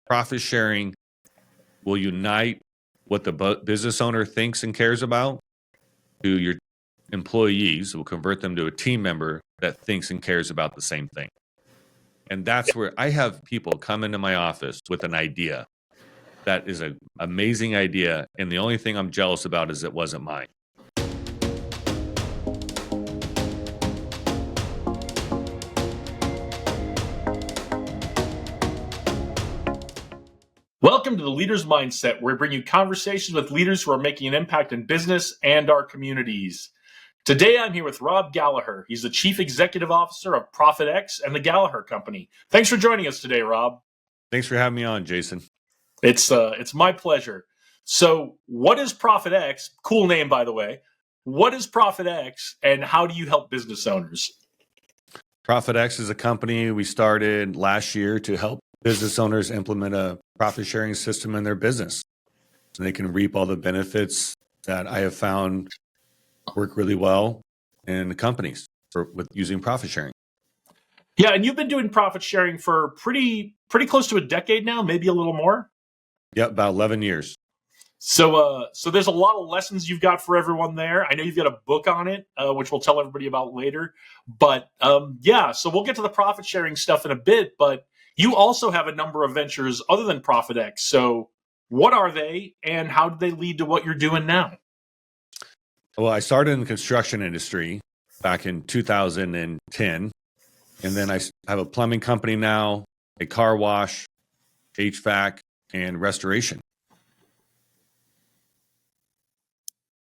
profit sharing will unite what the business owner thinks and cares about to your employees. Will convert them to a team member that thinks and cares about the same thing. And that's where I have people come into my office with an idea that is an amazing idea, and the only thing I'm jealous about is it wasn't mine. Welcome to the Leader's Mindset, where we bring you conversations with leaders who are making an impact in business and our communities. Today, I'm here with Rob Gallaher. He's the Chief Executive Officer of ProfitX and the Gallaher Company. Thanks for joining us today, Rob. Thanks for having me on, Jason. It's my pleasure. So, what is ProfitX? Cool name, by the way. What is ProfitX, and how do you help business owners? ProfitX is a company we started last year to help business owners implement a profit sharing system in their business so they can reap all the benefits that I have found work really well in companies with using profit sharing. Yeah, and you've been doing profit sharing for pretty close to a decade now, maybe a little more. Yeah, about 11 years. So there's a lot of lessons you've got for everyone there. I know you've got a book on it, which we'll tell everybody about later. But so we'll get to the profit sharing stuff in a bit. But you also have a number of ventures other than ProfitX. So what are they, and how did they lead to what you're doing now? Well, I started in the construction industry back in 2010. And then I have a plumbing company now, a car wash, HVAC, and restoration.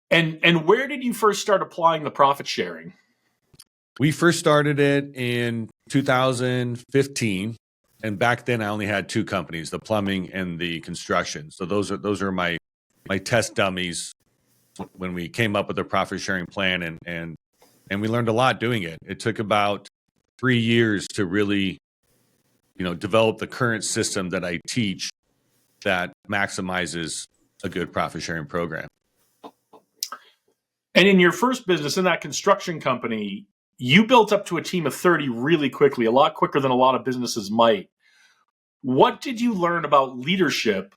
And where did you first start applying the profit sharing? We first started it in 2015. And back then, I only had two companies, the plumbing and the construction. So those are my test dummies when we came up with the profit sharing plan, and we learned a lot doing it. It took about 3 years to really, develop the current system that I teach that maximizes a good profit sharing program. And in your first business, in that construction company, you built up to a team of 30 really quickly, a lot quicker than a lot of businesses might. What did you learn about leadership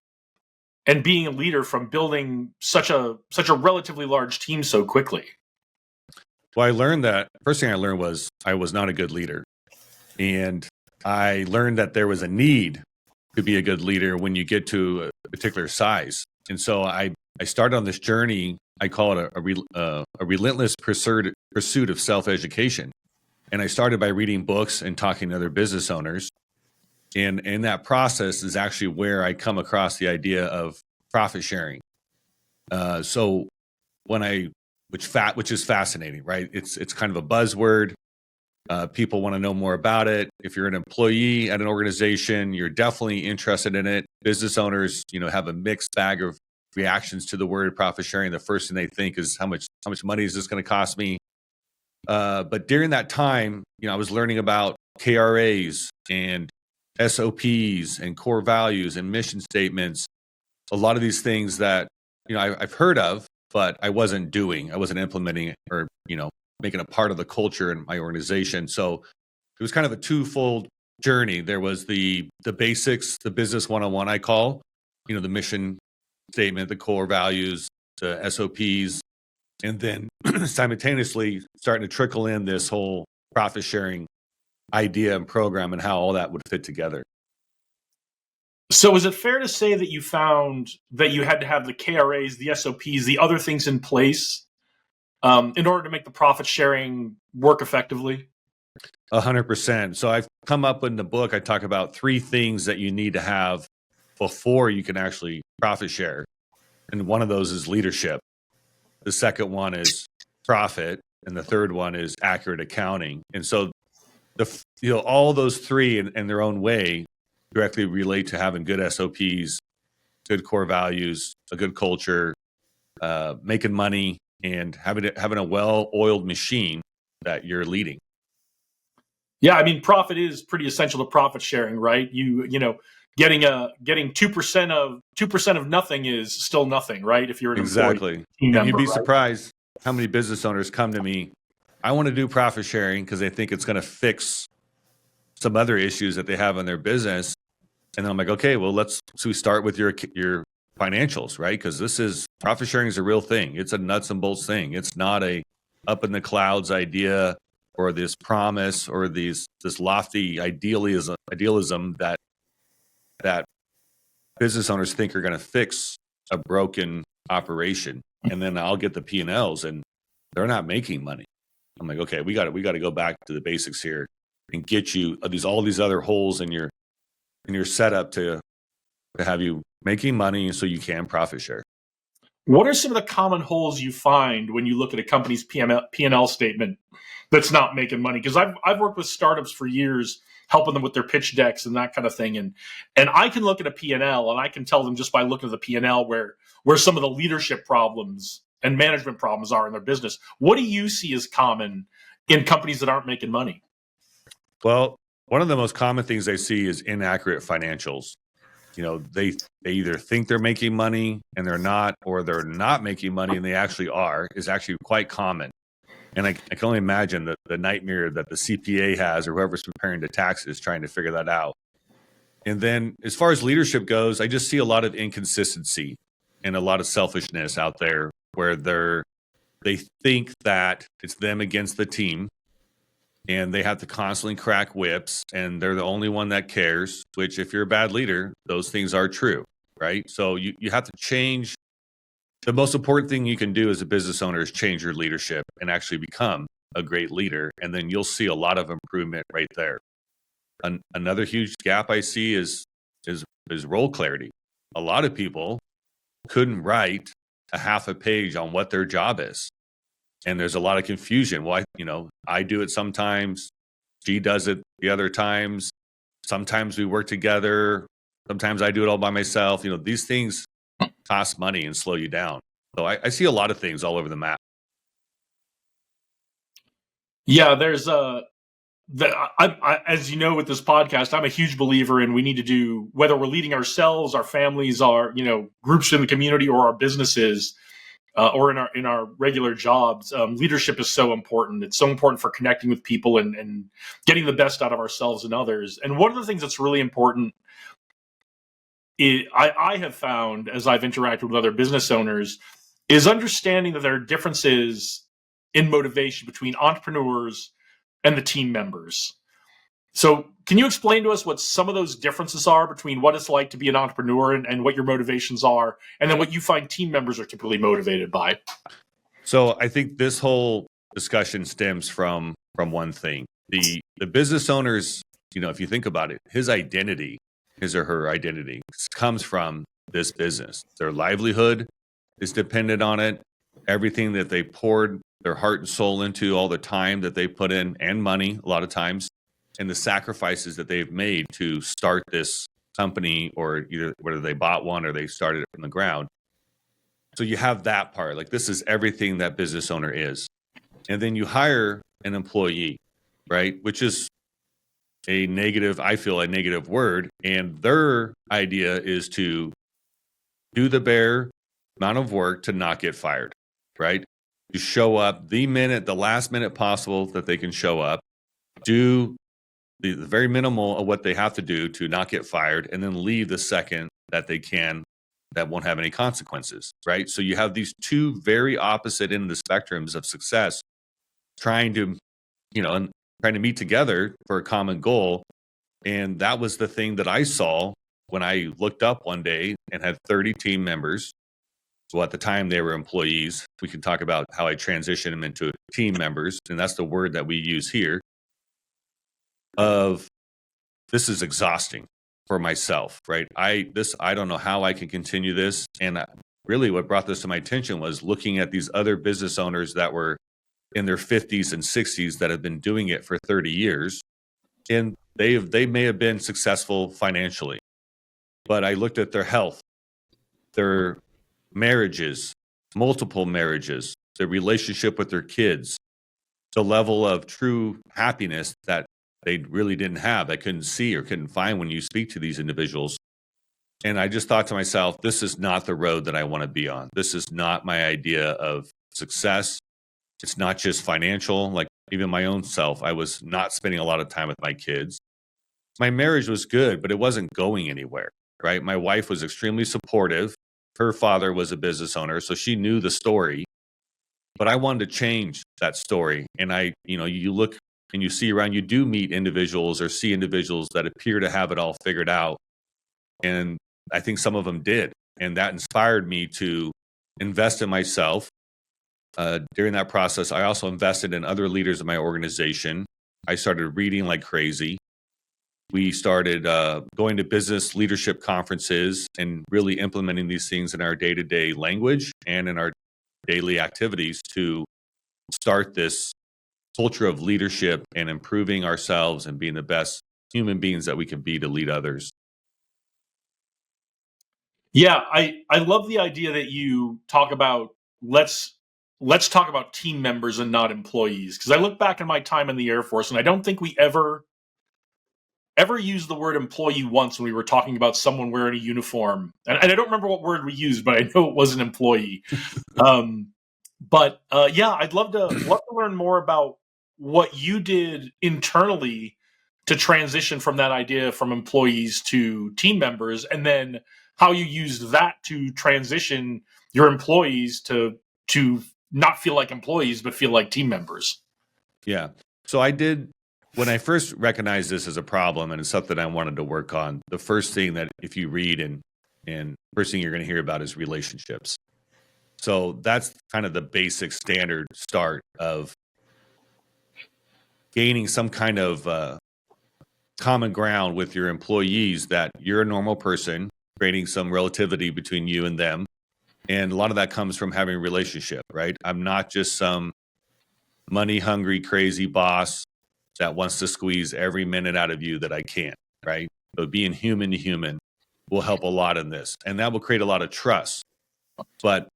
and being a leader from building such a relatively large team so quickly? Well, I learned that first thing I learned was I was not a good leader. And I learned that there was a need to be a good leader when you get to a particular size. And so I started on this journey. I call it a relentless pursuit of self-education. And I started by reading books and talking to other business owners. And in that process is actually where I come across the idea of profit sharing. So which is fascinating, right? It's kind of a buzzword. People want to know more about it. If you're an employee at an organization, you're definitely interested in it. Business owners, have a mixed bag of reactions to the word profit sharing. The first thing they think is how much money is this going to cost me? But during that time, I was learning about KRAs and SOPs and core values and mission statements. A lot of these things that I've heard of, but I wasn't doing. I wasn't implementing it or making a part of the culture in my organization. So it was kind of a twofold journey. There was the basics, the business 101 I call, the mission statement, the core values, the SOPs, and then simultaneously starting to trickle in this whole profit sharing idea and program and how all that would fit together. So is it fair to say that you found that you had to have the KRAs, the SOPs, the other things in place in order to make the profit sharing work effectively? 100%. So I've come up in the book, I talk about 3 things that you need to have before you can actually profit share. And one of those is leadership. The second one is profit. And the third one is accurate accounting. And so all those 3 in their own way directly relate to having good SOPs, good core values, a good culture, making money, and having a well-oiled machine that you're leading. Yeah, I mean, profit is pretty essential to profit sharing, right? Getting 2% of nothing is still nothing, right? If you're an exactly, employee, and you'd be surprised how many business owners come to me. I want to do profit sharing because they think it's going to fix some other issues that they have in their business. And I'm like, okay, well, so we start with your financials, right? Because this is profit sharing is a real thing. It's a nuts and bolts thing. It's not a up in the clouds idea or this promise or this lofty idealism that business owners think are going to fix a broken operation. And then I'll get the P&Ls and they're not making money. I'm like, okay, we got to go back to the basics here and get you all these other holes in your setup to have you making money so you can profit share. What are some of the common holes you find when you look at a company's P&L statement that's not making money? Because I've worked with startups for years, helping them with their pitch decks and that kind of thing. And I can look at a P&L and I can tell them just by looking at the P&L where some of the leadership problems and management problems are in their business. What do you see as common in companies that aren't making money? Well, one of the most common things I see is inaccurate financials. They either think they're making money and they're not, or they're not making money and they actually are, is actually quite common. And I can only imagine the nightmare that the CPA has or whoever's preparing the taxes trying to figure that out. And then as far as leadership goes, I just see a lot of inconsistency and a lot of selfishness out there where they think that it's them against the team. And they have to constantly crack whips and they're the only one that cares, which if you're a bad leader, those things are true, right? So you have to change. The most important thing you can do as a business owner is change your leadership and actually become a great leader. And then you'll see a lot of improvement right there. Another huge gap I see is role clarity. A lot of people couldn't write a half a page on what their job is. And there's a lot of confusion. Well, I do it sometimes. She does it the other times. Sometimes we work together. Sometimes I do it all by myself. These things cost money and slow you down. So I see a lot of things all over the map. Yeah, there's as you know, with this podcast, I'm a huge believer in we need to do, whether we're leading ourselves, our families, our groups in the community, or our businesses. Or in our regular jobs, leadership is so important. It's so important for connecting with people and getting the best out of ourselves and others. And one of the things that's really important, I have found as I've interacted with other business owners, is understanding that there are differences in motivation between entrepreneurs and the team members. So can you explain to us what some of those differences are between what it's like to be an entrepreneur and what your motivations are, and then what you find team members are typically motivated by? So I think this whole discussion stems from one thing. The business owners, if you think about it, his or her identity comes from this business. Their livelihood is dependent on it. Everything that they poured their heart and soul into, all the time that they put in and money a lot of times, and the sacrifices that they've made to start this company, or either whether they bought one or they started it from the ground. So you have that part, like this is everything that business owner is. And then you hire an employee, right? Which is I feel a negative word. And their idea is to do the bare amount of work to not get fired, right? To show up the last minute possible that they can show up, do the very minimal of what they have to do to not get fired, and then leave the second that they can, that won't have any consequences, right? So you have these two very opposite end of the spectrums of success trying to meet together for a common goal. And that was the thing that I saw when I looked up one day and had 30 team members. So at the time they were employees. We can talk about how I transitioned them into team members. And that's the word that we use here. Of this is exhausting for myself, right? I don't know how I can continue this. And really what brought this to my attention was looking at these other business owners that were in their 50s and 60s that have been doing it for 30 years. And they may have been successful financially, but I looked at their health, their marriages, multiple marriages, their relationship with their kids, the level of true happiness that they really didn't have, I couldn't see or couldn't find when you speak to these individuals. And I just thought to myself, this is not the road that I want to be on. This is not my idea of success. It's not just financial. Like even my own self, I was not spending a lot of time with my kids. my marriage was good, but it wasn't going anywhere, right? My wife was extremely supportive. Her father was a business owner, so she knew the story, but I wanted to change that story. And you look and you see around, you do meet individuals or see individuals that appear to have it all figured out. And I think some of them did. And that inspired me to invest in myself. During that process, I also invested in other leaders in my organization. I started reading like crazy. We started going to business leadership conferences and really implementing these things in our day-to-day language and in our daily activities to start this culture of leadership and improving ourselves and being the best human beings that we can be to lead others. Yeah, I love the idea that you talk about let's talk about team members and not employees, because I look back in my time in the Air Force and I don't think we ever used the word employee once when we were talking about someone wearing a uniform. And I don't remember what word we used, but I know it was an employee. Yeah, I'd love to learn more about what you did internally to transition from that idea from employees to team members, and then how you used that to transition your employees to not feel like employees but feel like team members. Yeah. So I did, when I first recognized this as a problem and it's something I wanted to work on, the first thing that if you read and first thing you're going to hear about is relationships. So that's kind of the basic standard start of gaining some kind of common ground with your employees, that you're a normal person, creating some relativity between you and them. And a lot of that comes from having a relationship, right? I'm not just some money hungry, crazy boss that wants to squeeze every minute out of you that I can, right? So being human to human will help a lot in this. And that will create a lot of trust. But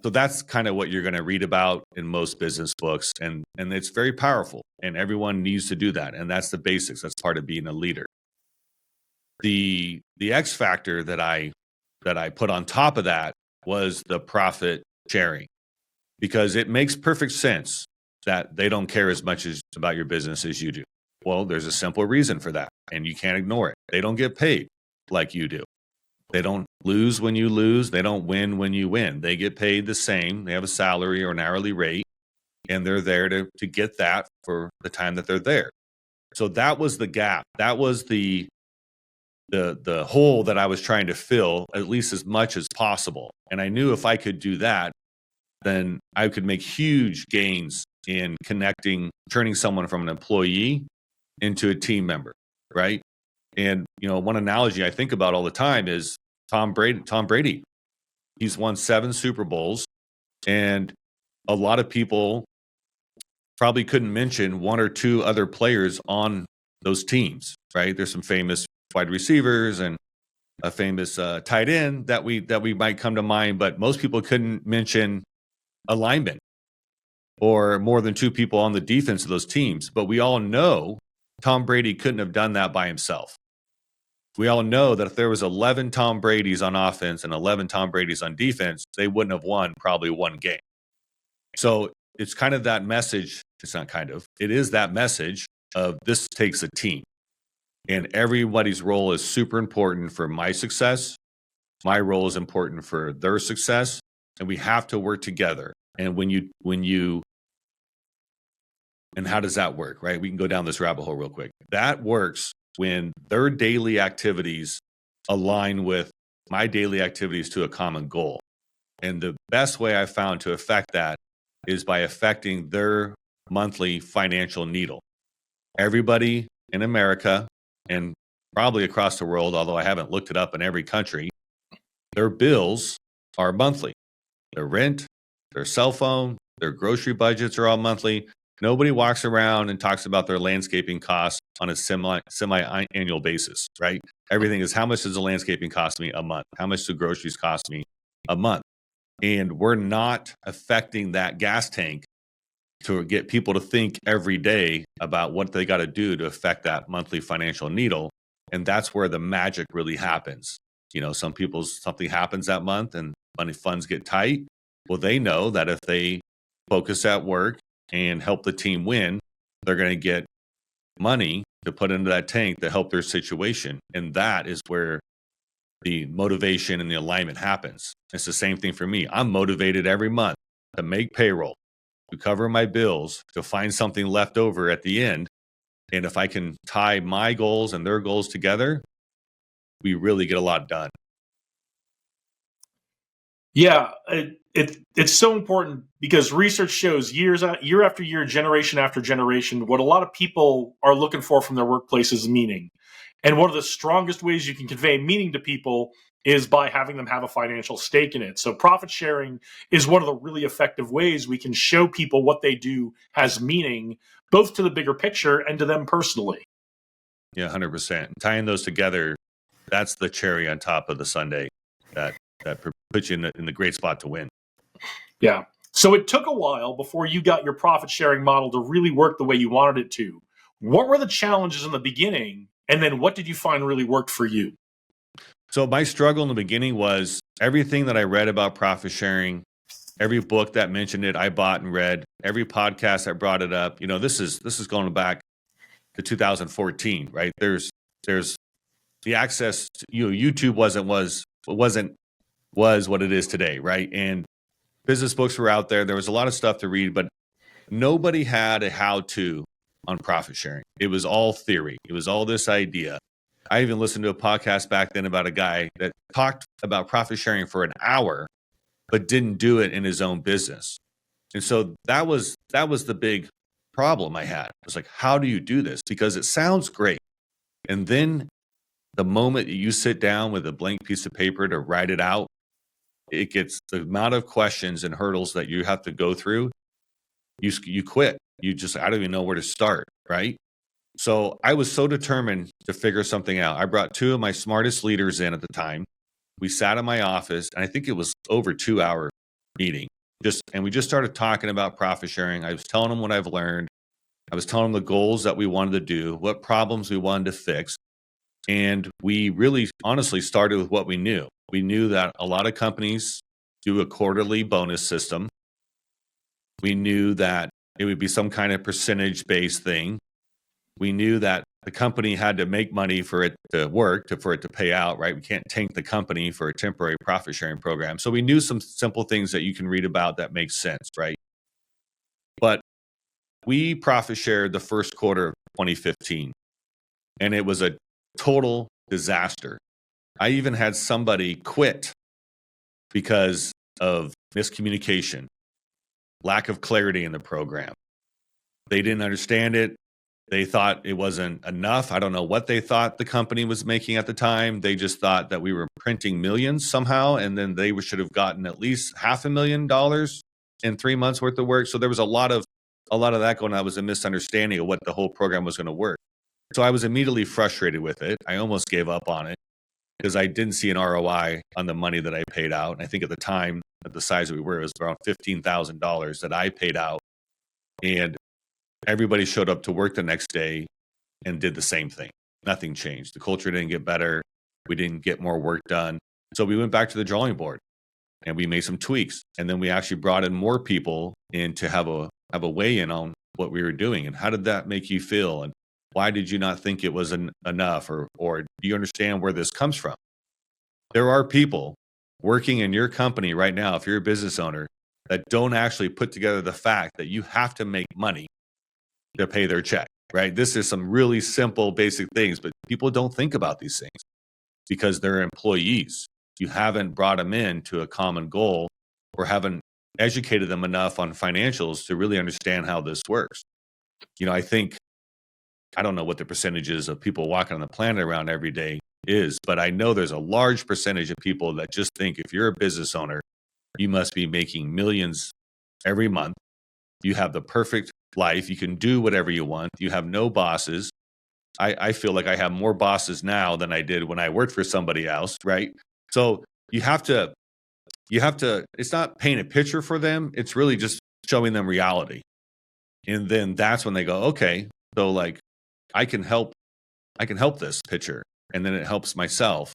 so that's kind of what you're going to read about in most business books. And it's very powerful. And everyone needs to do that. And that's the basics. That's part of being a leader. The X factor that I put on top of that was the profit sharing, because it makes perfect sense that they don't care as much about your business as you do. Well, there's a simple reason for that, and you can't ignore it. They don't get paid like you do. They don't lose when you lose. They don't win when you win. They get paid the same. They have a salary or an hourly rate, and they're there to get that for the time that they're there. So that was the gap. That was the hole that I was trying to fill, at least as much as possible. And I knew if I could do that, then I could make huge gains in turning someone from an employee into a team member, right? And, one analogy I think about all the time is Tom Brady. He's won 7 Super Bowls, and a lot of people probably couldn't mention 1 or 2 other players on those teams, right? There's some famous wide receivers and a famous tight end that we might come to mind, but most people couldn't mention a lineman or more than 2 people on the defense of those teams. But we all know Tom Brady couldn't have done that by himself. We all know that if there was 11 Tom Bradys on offense and 11 Tom Bradys on defense, they wouldn't have won probably 1 game. So it's kind of that message. It's not kind of, it is that message of this takes a team. And everybody's role is super important for my success. My role is important for their success. And we have to work together. And and how does that work, right? We can go down this rabbit hole real quick. That works when their daily activities align with my daily activities to a common goal. And the best way I found to affect that is by affecting their monthly financial needle. Everybody in America and probably across the world, although I haven't looked it up in every country, their bills are monthly. Their rent, their cell phone, their grocery budgets are all monthly. Nobody walks around and talks about their landscaping costs on a semi-annual basis, right? Everything is, how much does the landscaping cost me a month? How much do groceries cost me a month? And we're not affecting that gas tank to get people to think every day about what they got to do to affect that monthly financial needle. And that's where the magic really happens. Something happens that month and money funds get tight. Well, they know that if they focus at work and help the team win, they're going to get money to put into that tank to help their situation. And that is where the motivation and the alignment happens. It's the same thing for me. I'm motivated every month to make payroll, to cover my bills, to find something left over at the end. And if I can tie my goals and their goals together, we really get a lot done. Yeah, it's so important because research shows year after year, generation after generation, what a lot of people are looking for from their workplace is meaning. And one of the strongest ways you can convey meaning to people is by having them have a financial stake in it. So profit sharing is one of the really effective ways we can show people what they do has meaning, both to the bigger picture and to them personally. Yeah, 100%. Tying those together, that's the cherry on top of the sundae that puts you in the great spot to win. Yeah. So it took a while before you got your profit sharing model to really work the way you wanted it to. What were the challenges in the beginning? And then what did you find really worked for you? So my struggle in the beginning was everything that I read about profit sharing, every book that mentioned it, I bought and read, every podcast that brought it up. This is going back to 2014, right? There's the access to, YouTube wasn't what it is today, right? And business books were out there. There was a lot of stuff to read, but nobody had a how-to on profit sharing. It was all theory. It was all this idea. I even listened to a podcast back then about a guy that talked about profit sharing for an hour, but didn't do it in his own business. And so that was the big problem I had. It was like, how do you do this? Because it sounds great. And then the moment you sit down with a blank piece of paper to write it out, it gets the amount of questions and hurdles that you have to go through. You quit. I don't even know where to start, right? So I was so determined to figure something out. I brought two of my smartest leaders in at the time. We sat in my office, and I think it was over 2-hour meeting. And we just started talking about profit sharing. I was telling them what I've learned. I was telling them the goals that we wanted to do, what problems we wanted to fix. And we really honestly started with what we knew. We knew that a lot of companies do a quarterly bonus system. We knew that it would be some kind of percentage-based thing. We knew that the company had to make money for it to work, for it to pay out, right? We can't tank the company for a temporary profit-sharing program. So we knew some simple things that you can read about that make sense, right? But we profit shared the first quarter of 2015, and it was a total disaster. I even had somebody quit because of miscommunication, lack of clarity in the program. They didn't understand it. They thought it wasn't enough. I don't know what they thought the company was making at the time. They just thought that we were printing millions somehow, and then they should have gotten at least $500,000 in 3 months worth of work. So there was a lot of that going on. It was a misunderstanding of what the whole program was going to work. So I was immediately frustrated with it. I almost gave up on it because I didn't see an ROI on the money that I paid out. And I think at the time, at the size that we were, it was around $15,000 that I paid out. And everybody showed up to work the next day and did the same thing. Nothing changed. The culture didn't get better. We didn't get more work done. So we went back to the drawing board and we made some tweaks. And then we actually brought in more people in to have a weigh-in on what we were doing. And how did that make you feel? And why did you not think it was enough? Or do you understand where this comes from? There are people working in your company right now, if you're a business owner, that don't actually put together the fact that you have to make money to pay their check, right? This is some really simple, basic things, but people don't think about these things because they're employees. You haven't brought them in to a common goal or haven't educated them enough on financials to really understand how this works. I don't know what the percentages of people walking on the planet around every day is, but I know there's a large percentage of people that just think if you're a business owner, you must be making millions every month. You have the perfect life. You can do whatever you want. You have no bosses. I feel like I have more bosses now than I did when I worked for somebody else, right? So you have to, it's not paint a picture for them. It's really just showing them reality. And then that's when they go, okay, so like I can help this picture. And then it helps myself.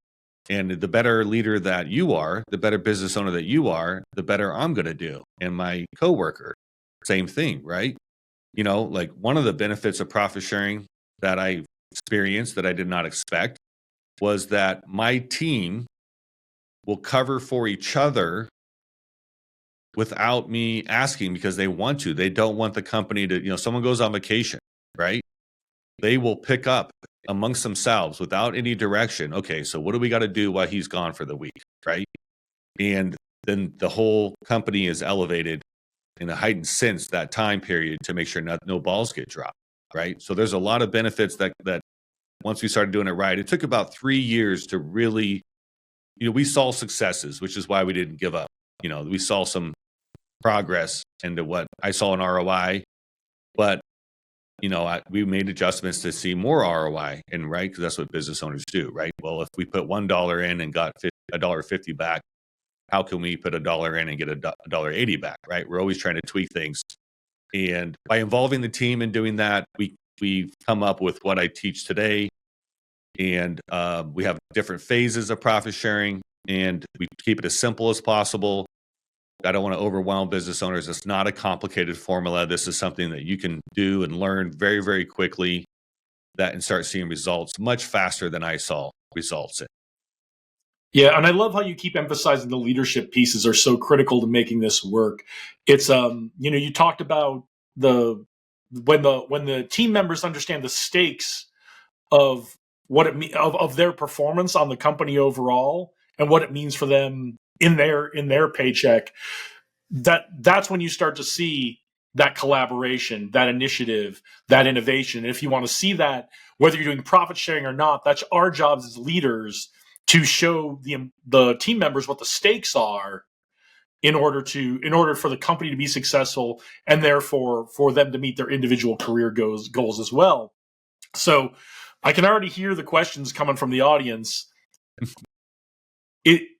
And the better leader that you are, the better business owner that you are, the better I'm going to do. And my coworker, same thing, right? Like one of the benefits of profit sharing that I experience that I did not expect was that my team will cover for each other without me asking because they want to. They don't want the company to, someone goes on vacation, right? They will pick up amongst themselves without any direction. Okay, so what do we got to do while he's gone for the week, right? And then the whole company is elevated in a heightened sense that time period to make sure no balls get dropped, right? So there's a lot of benefits that once we started doing it right, it took about 3 years to really, we saw successes, which is why we didn't give up. We saw some progress into what I saw in ROI, but we made adjustments to see more ROI, and right, because that's what business owners do, right? Well, if we put $1 in and got $1.50 back, how can we put $1 in and get $1.80 back, right? We're always trying to tweak things, and by involving the team and doing that, we come up with what I teach today, and we have different phases of profit sharing, and we keep it as simple as possible. I don't want to overwhelm business owners. It's not a complicated formula. This is something that you can do and learn very, very quickly and start seeing results much faster than I saw results in. Yeah, and I love how you keep emphasizing the leadership pieces are so critical to making this work. It's you talked about when the team members understand the stakes of what it of their performance on the company overall and what it means for them in their paycheck. That's when you start to see that collaboration, that initiative, that innovation. And if you want to see that, whether you're doing profit sharing or not, that's our jobs as leaders to show the team members what the stakes are in order for the company to be successful and therefore for them to meet their individual career goals as well. So I can already hear the questions coming from the audience.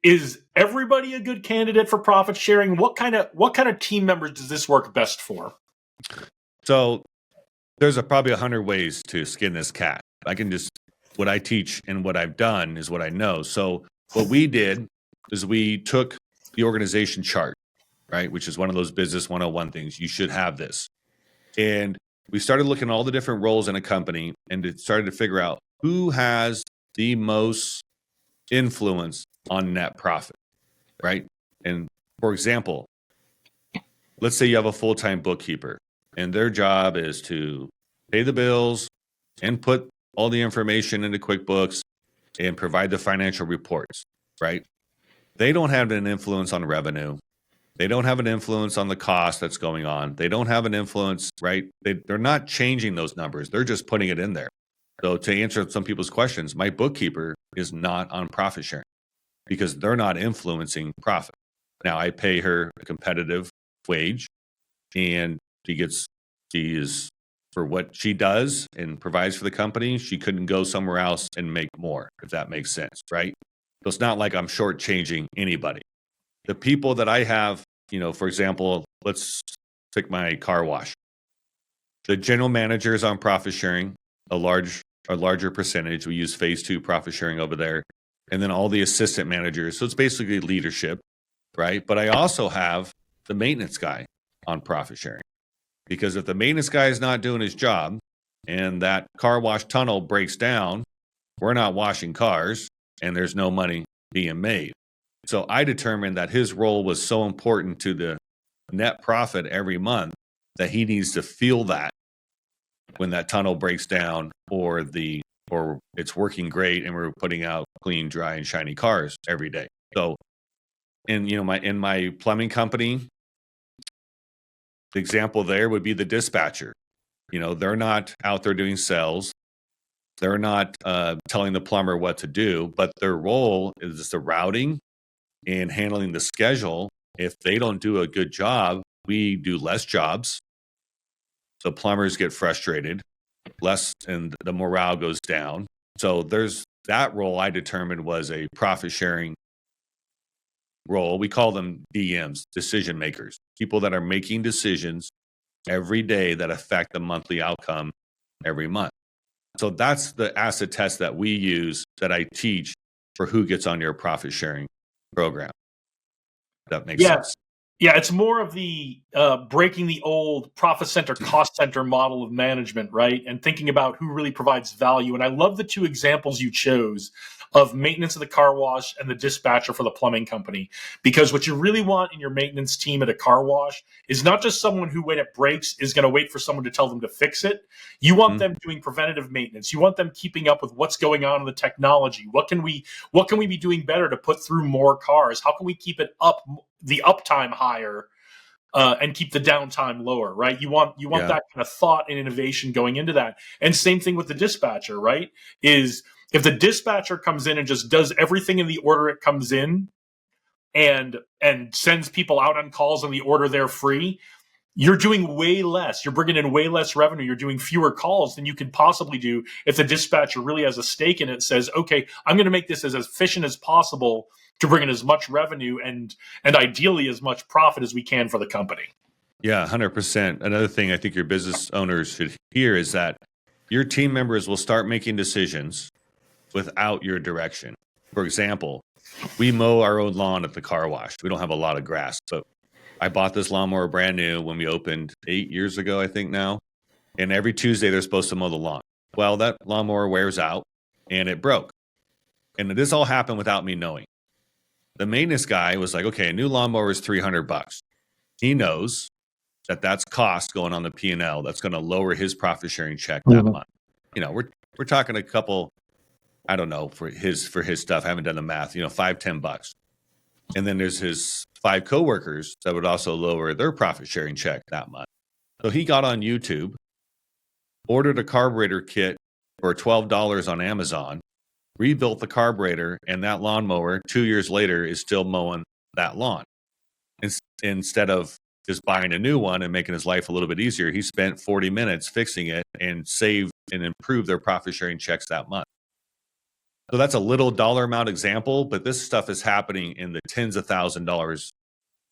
Is everybody a good candidate for profit sharing? What kind of team members does this work best for? So there's probably 100 ways to skin this cat. What I teach and what I've done is what I know. So what we did is we took the organization chart, right, which is one of those business 101 things. You should have this. And we started looking at all the different roles in a company and it started to figure out who has the most influence on net profit, right? And for example, let's say you have a full-time bookkeeper and their job is to pay the bills and put all the information into QuickBooks and provide the financial reports, right? They don't have an influence on revenue. They don't have an influence on the cost that's going on. They don't have an influence, right? They're not changing those numbers. They're just putting it in there. So to answer some people's questions, my bookkeeper is not on profit sharing because they're not influencing profit. Now I pay her a competitive wage and she is for what she does and provides for the company. She couldn't go somewhere else and make more, if that makes sense, right? So it's not like I'm shortchanging anybody. The people that I have, for example, let's pick my car wash. The general manager is on profit sharing, a larger percentage. We use phase 2 profit sharing over there. And then all the assistant managers. So it's basically leadership, right? But I also have the maintenance guy on profit sharing. Because if the maintenance guy is not doing his job and that car wash tunnel breaks down, we're not washing cars and there's no money being made. So I determined that his role was so important to the net profit every month that he needs to feel that when that tunnel breaks down or it's working great and we're putting out clean, dry, and shiny cars every day. So in my plumbing company, the example there would be the dispatcher. They're not out there doing sales. They're not telling the plumber what to do, but their role is the routing and handling the schedule. If they don't do a good job, we do less jobs. The plumbers get frustrated, less, and the morale goes down. So there's that role I determined was a profit sharing role. We call them DMs, decision makers, people that are making decisions every day that affect the monthly outcome every month. So that's the acid test that we use that I teach for who gets on your profit sharing program. That makes sense. Yeah, it's more of the breaking the old profit center, cost center model of management, right? And thinking about who really provides value. And I love the two examples you chose of maintenance of the car wash and the dispatcher for the plumbing company. Because what you really want in your maintenance team at a car wash is not just someone who, when it breaks, is going to wait for someone to tell them to fix it. You want them doing preventative maintenance. You want them keeping up with what's going on in the technology. What can we be doing better to put through more cars? How can we keep it up, the uptime higher, and keep the downtime lower, right? You want that kind of thought and innovation going into that. And same thing with the dispatcher, right? Is if the dispatcher comes in and just does everything in the order it comes in and sends people out on calls in the order they're free, you're doing way less. You're bringing in way less revenue. You're doing fewer calls than you could possibly do if the dispatcher really has a stake in it, says, okay, I'm going to make this as efficient as possible to bring in as much revenue and ideally as much profit as we can for the company. Yeah, 100%. Another thing I think your business owners should hear is that your team members will start making decisions without your direction. For example, we mow our own lawn at the car wash. We don't have a lot of grass, but I bought this lawnmower brand new when we opened 8 years ago, I think now. And every Tuesday they're supposed to mow the lawn. Well, that lawnmower wears out and it broke. And this all happened without me knowing. The maintenance guy was like, okay, a new lawnmower is $300. He knows that that's cost going on the P&L. That's going to lower his profit sharing check that month. You know, we're talking a couple, I don't know, for his stuff. I haven't done the math, $5-10. And then there's his 5 coworkers that would also lower their profit sharing check that month. So he got on YouTube, ordered a carburetor kit for $12 on Amazon, rebuilt the carburetor, and that lawnmower 2 years later is still mowing that lawn. Instead of just buying a new one and making his life a little bit easier, he spent 40 minutes fixing it and saved and improved their profit sharing checks that month. So that's a little dollar amount example, but this stuff is happening in the tens of $1,000s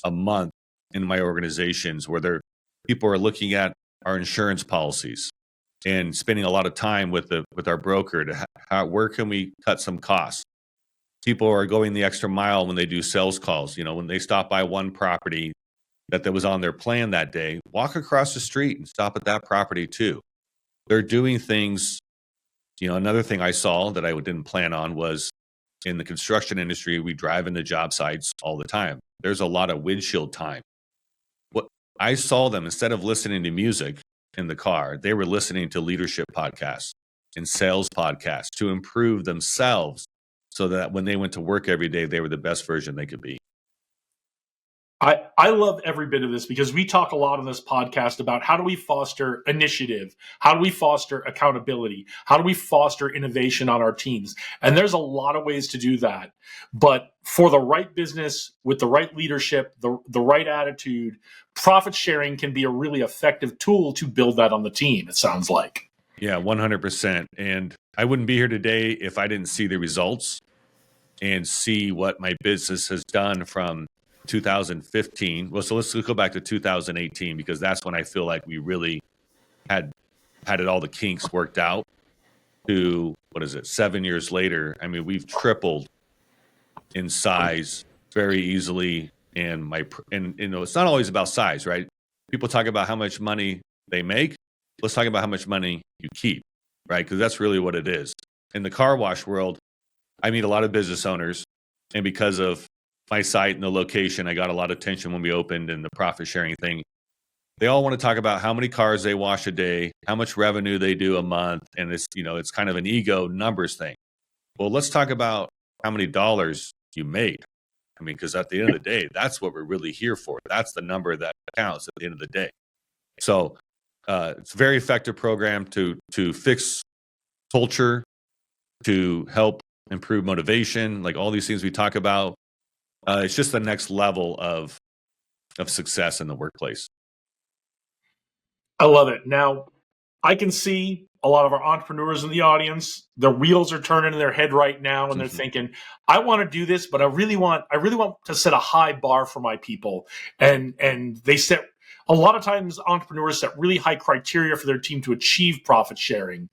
a month in my organizations where people are looking at our insurance policies and spending a lot of time with our broker to where can we cut some costs. People are going the extra mile when they do sales calls. When they stop by one property that was on their plan that day, walk across the street and stop at that property too. They're doing things. Another thing I saw that I didn't plan on was in the construction industry, we drive into job sites all the time. There's a lot of windshield time. What I saw them, instead of listening to music in the car, they were listening to leadership podcasts and sales podcasts to improve themselves so that when they went to work every day, they were the best version they could be. I love every bit of this because we talk a lot on this podcast about how do we foster initiative? How do we foster accountability? How do we foster innovation on our teams? And there's a lot of ways to do that. But for the right business, with the right leadership, the right attitude, profit sharing can be a really effective tool to build that on the team, it sounds like. Yeah, 100%. And I wouldn't be here today if I didn't see the results and see what my business has done from 2015. Well, so let's go back to 2018 because that's when I feel like we really had it all the kinks worked out. To 7 years later? I mean, we've tripled in size very easily, and it's not always about size, right? People talk about how much money they make. Let's talk about how much money you keep, right? Because that's really what it is. In the car wash world, I meet a lot of business owners, and because of my site and the location, I got a lot of attention when we opened and the profit sharing thing. They all want to talk about how many cars they wash a day, how much revenue they do a month. And it's kind of an ego numbers thing. Well, let's talk about how many dollars you made. I mean, because at the end of the day, that's what we're really here for. That's the number that counts at the end of the day. So it's a very effective program to fix culture, to help improve motivation, like all these things we talk about. It's just the next level of success in the workplace. I love it. Now, I can see a lot of our entrepreneurs in the audience. Their wheels are turning in their head right now, and they're thinking, "I want to do this, but I really want to set a high bar for my people." And they set a lot of times entrepreneurs set really high criteria for their team to achieve profit sharing.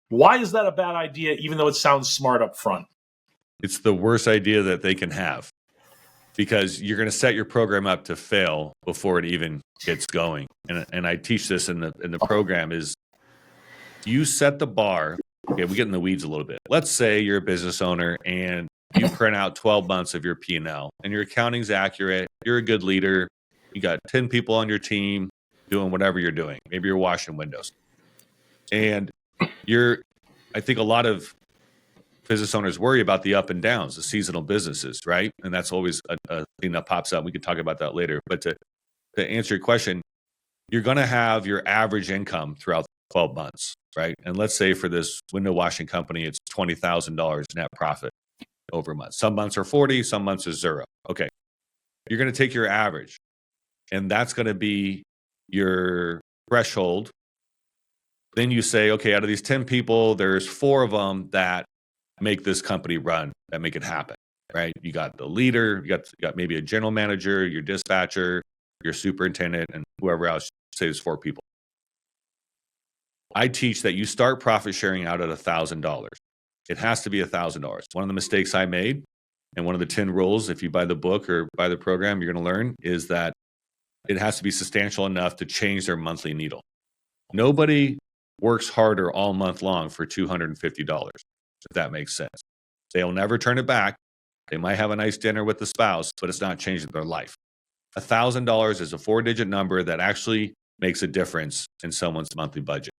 Why is that a bad idea, even though it sounds smart up front? It's the worst idea that they can have. because you're going to set your program up to fail before it even gets going. And I teach this in the program is you set the bar. Okay, we get in the weeds a little bit. Let's say you're a business owner and you print out 12 months of your P&L and your accounting's accurate. You're a good leader. You got 10 people on your team doing whatever you're doing. Maybe you're washing windows. And I think a lot of business owners worry about the up and downs, the seasonal businesses, right? And that's always a thing that pops up. We could talk about that later. But to answer your question, you're going to have your average income throughout 12 months, right? And let's say for this window washing company, it's $20,000 net profit over a month. Some months are 40, some months are 0. Okay. You're going to take your average, and that's going to be your threshold. Then you say, okay, out of these 10 people, there's 4 of them that make this company run, that make it happen, right? You got the leader, you got maybe a general manager, your dispatcher, your superintendent, and whoever else. Say there's 4 people. I teach that you start profit sharing out at $1,000. It has to be $1,000. One of the mistakes I made, and one of the 10 rules, if you buy the book or buy the program, you're going to learn, is that it has to be substantial enough to change their monthly needle. Nobody works harder all month long for $250, if that makes sense. They'll never turn it back. They might have a nice dinner with the spouse, but it's not changing their life. $1,000 is a 4-digit number that actually makes a difference in someone's monthly budget.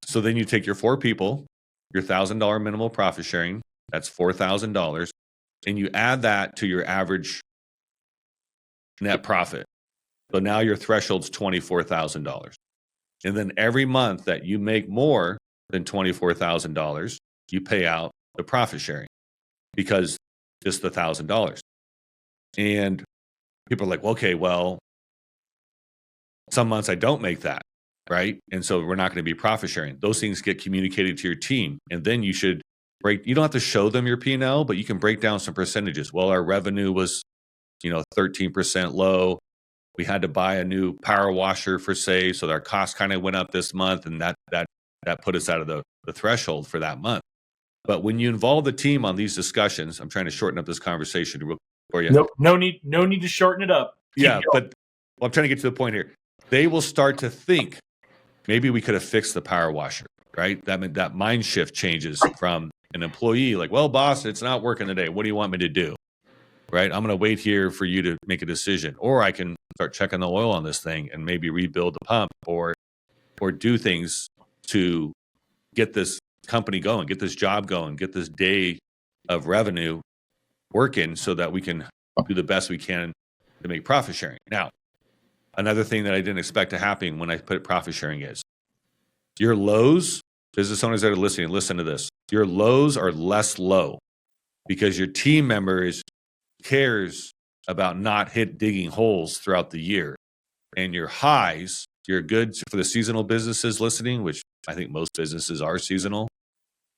So then you take your 4 people, your $1,000 minimal profit sharing, that's $4,000, and you add that to your average net profit. So now your threshold's $24,000. And then every month that you make more than $24,000, you pay out the profit sharing because just the $1,000. And people are like, well, okay, well, some months I don't make that, right? And so we're not going to be profit sharing. Those things get communicated to your team. And then you should you don't have to show them your P&L, but you can break down some percentages. Well, our revenue was, 13% low. We had to buy a new power washer for say, so our cost kind of went up this month, and that put us out of the threshold for that month. But when you involve the team on these discussions, I'm trying to shorten up this conversation for you. No need to shorten it up. But I'm trying to get to the point here. They will start to think, maybe we could have fixed the power washer, right? That mind shift changes from an employee like, well, boss, it's not working today. What do you want me to do? Right? I'm going to wait here for you to make a decision, or I can start checking the oil on this thing and maybe rebuild the pump or do things to get this company going, get this job going, get this day of revenue working so that we can do the best we can to make profit sharing. Now, another thing that I didn't expect to happen when I put profit sharing is your lows, business owners that are listening, listen to this. Your lows are less low because your team members cares about not digging holes throughout the year. And your highs, your goods for the seasonal businesses listening, which I think most businesses are seasonal,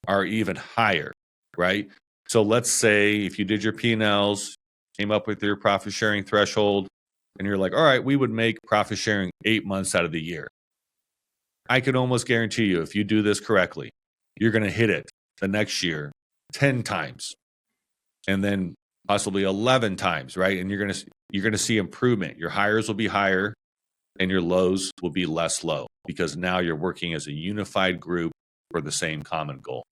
are even higher, right? So let's say if you did your P&Ls, came up with your profit sharing threshold, and you're like, all right, we would make profit sharing 8 months out of the year. I could almost guarantee you, if you do this correctly, you're going to hit it the next year 10 times. And then possibly 11 times, right? And you're going to see improvement. Your highs will be higher and your lows will be less low because now you're working as a unified group for the same common goal.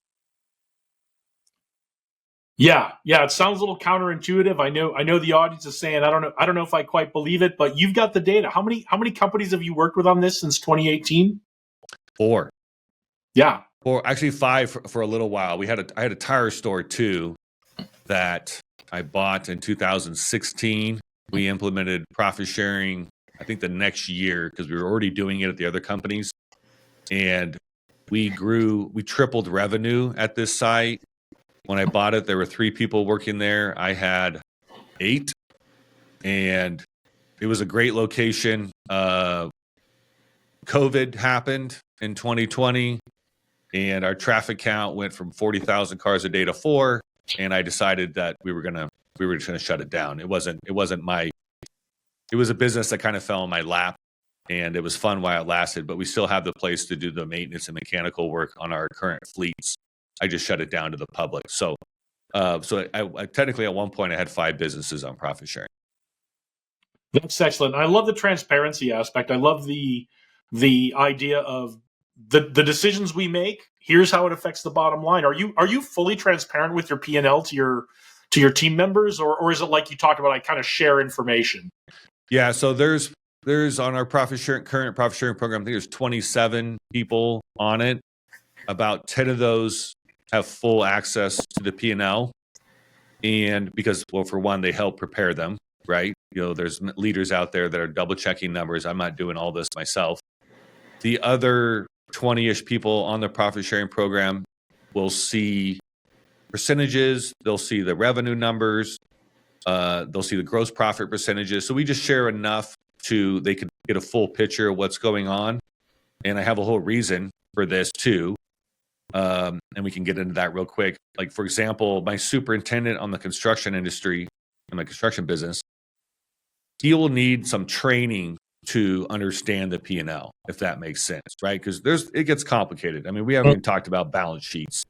Yeah, it sounds a little counterintuitive. I know the audience is saying, I don't know if I quite believe it, but you've got the data. How many companies have you worked with on this since 2018? 4. Yeah. 4, actually 5 for a little while. I had a tire store too that I bought in 2016. We implemented profit sharing, I think the next year, because we were already doing it at the other companies. And we tripled revenue at this site. When I bought it, there were 3 people working there. I had 8. And it was a great location. COVID happened in 2020. And our traffic count went from 40,000 cars a day to 4. And I decided that we were just gonna shut it down. It was a business that kind of fell in my lap, and it was fun while it lasted, but we still have the place to do the maintenance and mechanical work on our current fleets. I just shut it down to the public. So So I technically at one point I had 5 businesses on profit sharing. That's excellent. I love the transparency aspect. I love the idea of the decisions we make. Here's how it affects the bottom line. Are you fully transparent with your P&L to your team members, or is it like you talked about? I kind of share information. Yeah. So there's on our current profit sharing program, I think there's 27 people on it. About 10 of those have full access to the P&L, and because, well, for one, they help prepare them. Right. There's leaders out there that are double checking numbers. I'm not doing all this myself. The other 20-ish people on the profit sharing program will see percentages. They'll see the revenue numbers. They'll see the gross profit percentages. So we just share enough they could get a full picture of what's going on. And I have a whole reason for this too. And we can get into that real quick. Like, for example, my superintendent on the construction industry, in my construction business, he will need some training to understand the P&L, if that makes sense, right? Because it gets complicated. I mean, we haven't even talked about balance sheets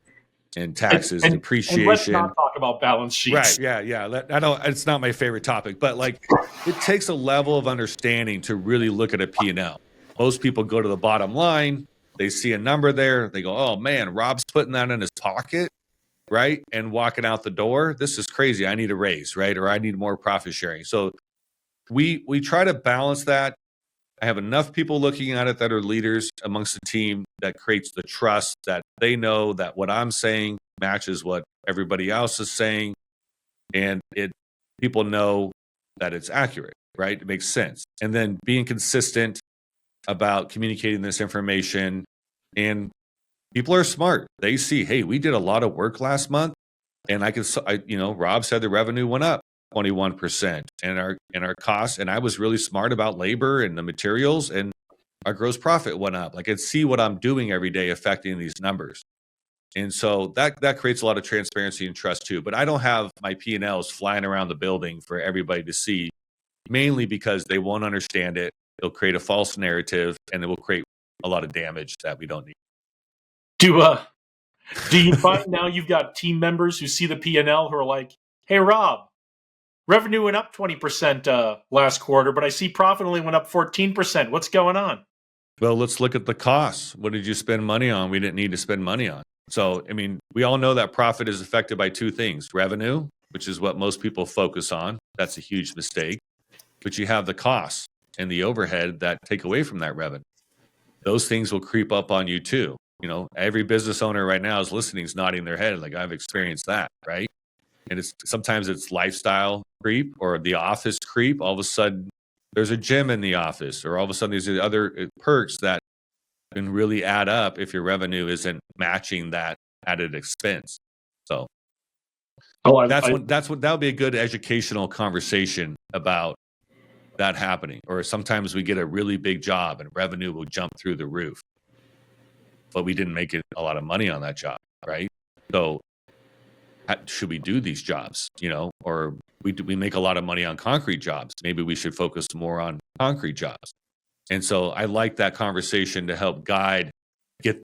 and taxes, depreciation. And let's not talk about balance sheets. Right? Yeah. It's not my favorite topic, but like, it takes a level of understanding to really look at a P&L. Most people go to the bottom line. They see a number there. They go, "Oh man, Rob's putting that in his pocket, right? And walking out the door. This is crazy. I need a raise, right? Or I need more profit sharing." So we try to balance that. I have enough people looking at it that are leaders amongst the team that creates the trust that they know that what I'm saying matches what everybody else is saying, and people know that it's accurate, right? It makes sense. And then being consistent about communicating this information, and people are smart. They see, hey, we did a lot of work last month, and Rob said the revenue went up 21%, and our costs, and I was really smart about labor and the materials, and our gross profit went up. Like, I see what I'm doing every day affecting these numbers. And so that creates a lot of transparency and trust too. But I don't have my P&Ls flying around the building for everybody to see, mainly because they won't understand it. It'll create a false narrative, and it will create a lot of damage that we don't need. Do you find now you've got team members who see the P&L who are like, "Hey, Rob, revenue went up 20% last quarter, but I see profit only went up 14%. What's going on?" Well, let's look at the costs. What did you spend money on? We didn't need to spend money on. So, I mean, we all know that profit is affected by 2 things: revenue, which is what most people focus on. That's a huge mistake. But you have the costs and the overhead that take away from that revenue. Those things will creep up on you too. Every business owner right now is listening, is nodding their head like, I've experienced that, right? And sometimes it's lifestyle creep or the office creep. All of a sudden there's a gym in the office, or all of a sudden there's other perks that can really add up if your revenue isn't matching that added expense. So that would be a good educational conversation about that happening. Or sometimes we get a really big job and revenue will jump through the roof, but we didn't make a lot of money on that job, right? So should we do these jobs, or we make a lot of money on concrete jobs? Maybe we should focus more on concrete jobs. And so I like that conversation to help guide,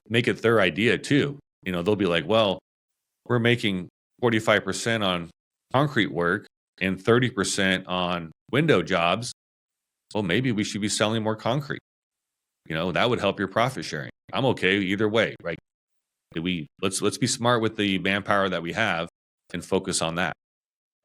make it their idea too. They'll be like, well, we're making 45% on concrete work and 30% on window jobs. Well, maybe we should be selling more concrete. That would help your profit sharing. I'm okay either way, right? Let's be smart with the manpower that we have and focus on that.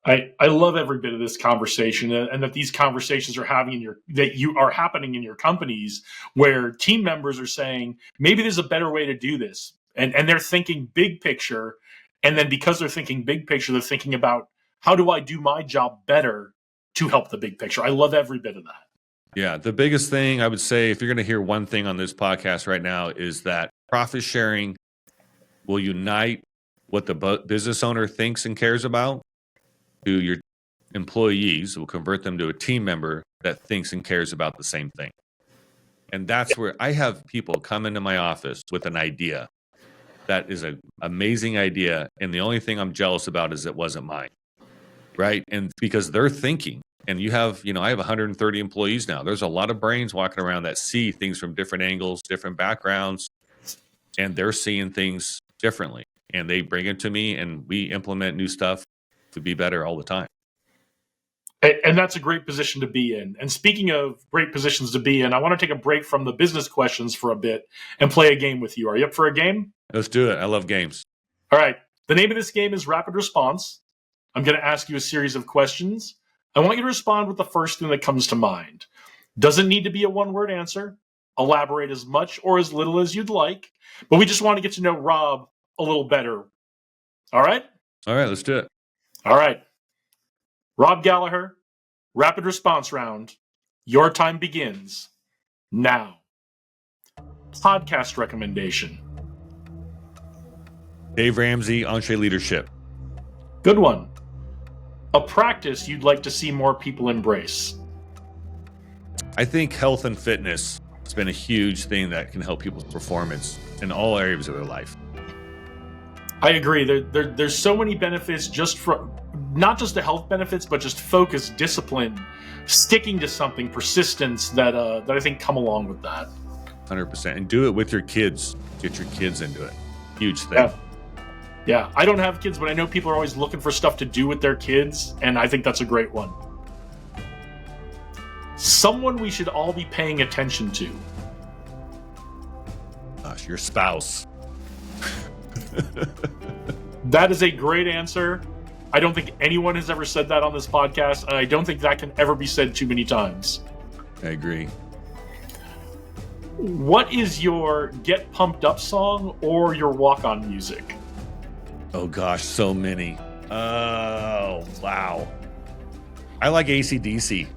I love every bit of this conversation, and that these conversations are happening in your companies, where team members are saying, maybe there's a better way to do this. And they're thinking big picture. And then because they're thinking big picture, they're thinking about, how do I do my job better to help the big picture? I love every bit of that. Yeah. The biggest thing I would say, if you're going to hear one thing on this podcast right now, is that profit sharing will unite what the business owner thinks and cares about to your employees. Will convert them to a team member that thinks and cares about the same thing. And that's where I have people come into my office with an idea that is an amazing idea. And the only thing I'm jealous about is it wasn't mine. Right. And because they're thinking, and I have 130 employees now. There's a lot of brains walking around that see things from different angles, different backgrounds, and they're seeing things differently. and they bring it to me, and we implement new stuff to be better all the time. And that's a great position to be in. And speaking of great positions to be in, I want to take a break from the business questions for a bit and play a game with you. Are you up for a game? Let's do it. I love games. All right. The name of this game is Rapid Response. I'm going to ask you a series of questions. I want you to respond with the first thing that comes to mind. Doesn't need to be a one-word answer. Elaborate as much or as little as you'd like. But we just want to get to know Rob a little better. All right? All right, let's do it. All right. Rob Gallaher, rapid response round. Your time begins now. Podcast recommendation. Dave Ramsey, Entree Leadership. Good one. A practice you'd like to see more people embrace. I think health and fitness has been a huge thing that can help people's performance in all areas of their life. I agree. There's so many benefits just from not just the health benefits, but just focus, discipline, sticking to something, persistence that I think come along with that. 100%. And do it with your kids. Get your kids into it. Huge thing. Yeah. I don't have kids, but I know people are always looking for stuff to do with their kids, and I think that's a great one. Someone we should all be paying attention to. Gosh, your spouse. That is a great answer. I don't think anyone has ever said that on this podcast, and I don't think that can ever be said too many times. I agree. What is your get pumped up song or your walk on music? Oh gosh, so many. Oh, wow. I like AC/DC.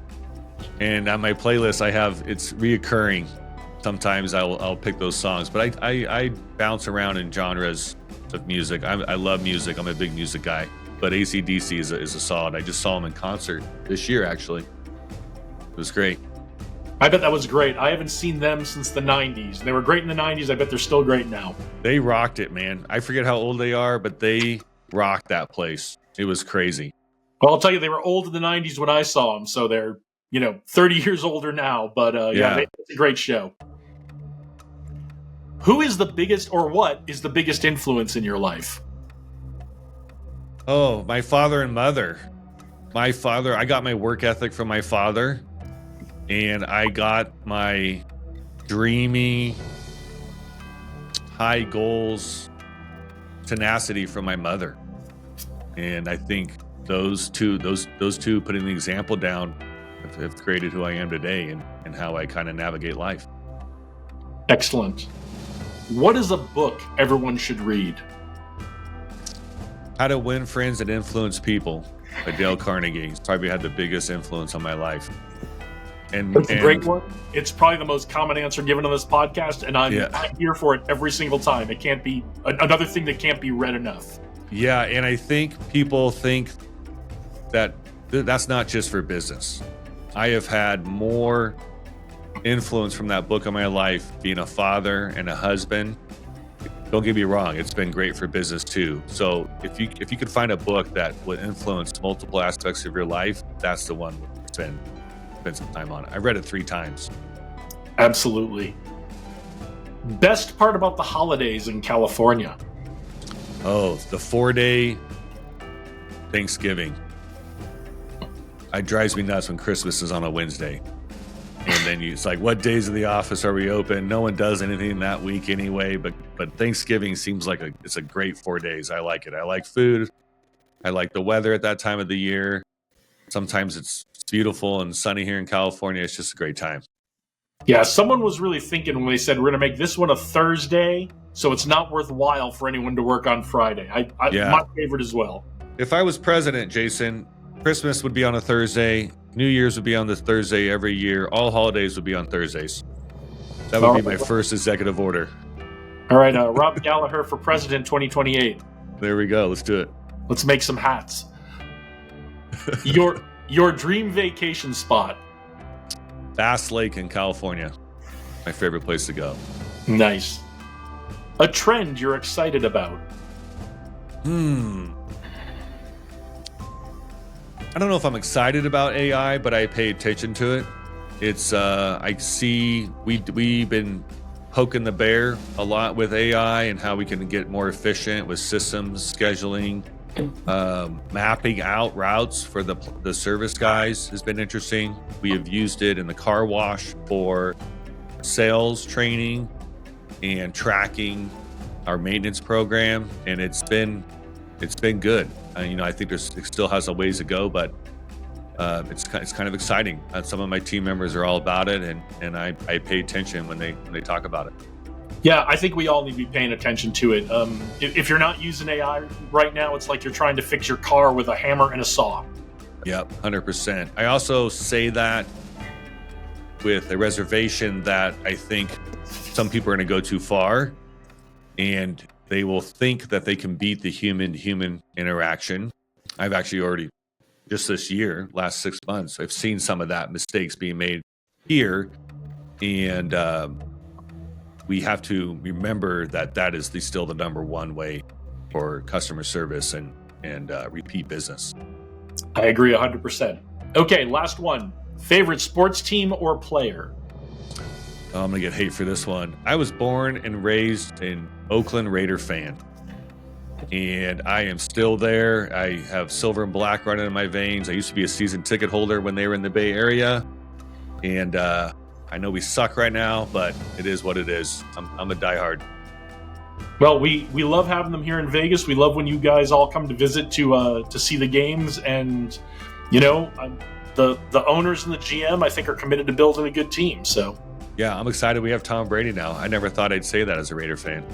And on my playlist, it's reoccurring. Sometimes I'll pick those songs, but I bounce around in genres of music. I love music. I'm a big music guy. But AC/DC is a solid. I just saw them in concert this year, actually. It was great. I bet that was great. I haven't seen them since the 90s. They were great in the 90s. I bet they're still great now. They rocked it, man. I forget how old they are, but they rocked that place. It was crazy. Well, I'll tell you, they were old in the 90s when I saw them, so they're 30 years older now. But it's a great show. Who is the biggest, or what is the biggest influence in your life? Oh, my father and mother. My father, I got my work ethic from my father, and I got my dreamy, high goals, tenacity from my mother. And I think those two putting the example down have created who I am today and how I kind of navigate life. Excellent. What is a book everyone should read? How to Win Friends and Influence People by Dale Carnegie. It's probably had the biggest influence on my life. It's a great one. It's probably the most common answer given on this podcast, and I'm here for it every single time. It can't be another thing that can't be read enough. Yeah, and I think people think that that's not just for business. I have had more influence from that book on my life, being a father and a husband. Don't get me wrong, it's been great for business too. So if you could find a book that would influence multiple aspects of your life, that's the one to spend some time on. I read it 3 times. Absolutely. Best part about the holidays in California? Oh, the 4-day Thanksgiving. It drives me nuts when Christmas is on a Wednesday. And then it's like, what days of the office are we open? No one does anything that week anyway. But Thanksgiving seems like it's a great 4 days. I like it. I like food. I like the weather at that time of the year. Sometimes it's beautiful and sunny here in California. It's just a great time. Yeah, someone was really thinking when they said we're going to make this one a Thursday, so it's not worthwhile for anyone to work on Friday. My favorite as well. If I was president, Jason, Christmas would be on a Thursday. New Year's would be on the Thursday every year. All holidays would be on Thursdays. That would be my first executive order. All right, Rob Gallaher for President 2028. There we go. Let's do it. Let's make some hats. Your dream vacation spot? Bass Lake in California. My favorite place to go. Nice. A trend you're excited about? I don't know if I'm excited about AI, but I pay attention to it. It's I see we've been poking the bear a lot with AI and how we can get more efficient with systems, scheduling, mapping out routes for the service guys has been interesting. We have used it in the car wash for sales training and tracking our maintenance program, and it's been good. I think it still has a ways to go, but it's kind of exciting. Some of my team members are all about it, and I pay attention when they talk about it. Yeah, I think we all need to be paying attention to it. If you're not using AI right now, it's like you're trying to fix your car with a hammer and a saw. Yep, 100%. I also say that with a reservation that I think some people are going to go too far, and they will think that they can beat the human-to-human interaction. I've actually already, just this year, last 6 months, I've seen some of that mistakes being made here, and we have to remember that is still the number one way for customer service and repeat business. I agree 100%. Okay, last one. Favorite sports team or player? Oh, I'm going to get hate for this one. I was born and raised an Oakland Raider fan, and I am still there. I have silver and black running in my veins. I used to be a season ticket holder when they were in the Bay Area, and I know we suck right now, but it is what it is. I'm a diehard. Well, we love having them here in Vegas. We love when you guys all come to visit to see the games, and the owners and the GM, I think, are committed to building a good team. So yeah, I'm excited we have Tom Brady now. I never thought I'd say that as a Raider fan.